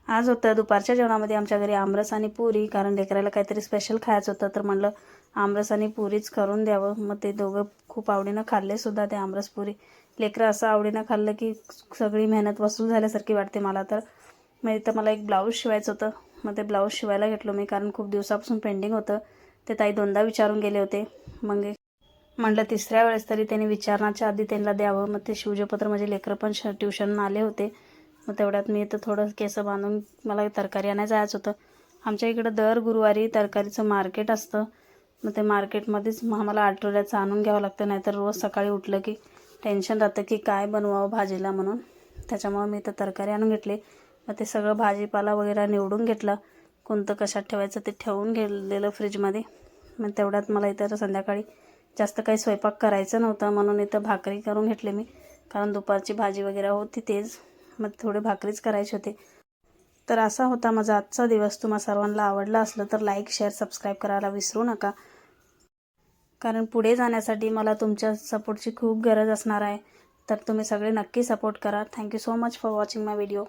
आज होतं दुपारच्या जेवणामध्ये आमच्या घरी आमरस आणि पुरी, कारण लेकराला काहीतरी स्पेशल खायचं होतं. तर म्हणलं आमरस आणि पुरीच करून द्यावं. मग ते दोघं खूप आवडीनं खाल्ले सुद्धा ते आमरस पुरी. लेकरं असं आवडीनं खाल्लं की सगळी मेहनत वसूल झाल्यासारखी वाटते मला. तर मग इथं मला एक ब्लाऊज शिवायचं होतं. मग ते ब्लाऊज शिवायला घेतलो मी, कारण खूप दिवसापासून पेंडिंग होतं. ते ताई दोनदा विचारून गेले होते. मग म्हटलं तिसऱ्या वेळेस तरी त्यांनी विचारण्याच्या आधी त्यांना द्यावं. मग ते शिवजपत्र म्हणजे लेकरं पण ट्युशन आले होते. मग तेवढ्यात मी इथं थोडं केस बांधून मला तरकारी आणायला जायचं होतं. आमच्या इकडं दर गुरुवारी तरकारीचं मार्केट असतं. मग ते मार्केटमध्येच आम्हाला आठवड्याचं आणून घ्यावं लागतं, नाहीतर रोज सकाळी उठलं की टेन्शन राहतं की काय बनवावं भाजीला म्हणून. त्याच्यामुळं मी इथं तरकारी आणून घेतली. मग ते सगळं भाजीपाला वगैरे निवडून घेतला, कोणतं कशात ठेवायचं ते ठेवून गेलेलं फ्रीजमध्ये. मग तेवढ्यात मला इथं संध्याकाळी जास्त काही स्वयंपाक करायचं नव्हतं, म्हणून इथं भाकरी करून घेतली मी, कारण दुपारची भाजी वगैरे होती तेच. मग थोडे भाकरीच करायचे होते. तर असा होता माझा आजचा दिवस. तुम्हा सर्वांना आवडला असलं तर लाईक, शेअर, सबस्क्राईब करायला विसरू नका, कारण पुढे जाण्यासाठी मला तुमच्या सपोर्टची खूप गरज असणार आहे. तर तुम्ही सगळे नक्की सपोर्ट करा. Thank you so much for watching my video.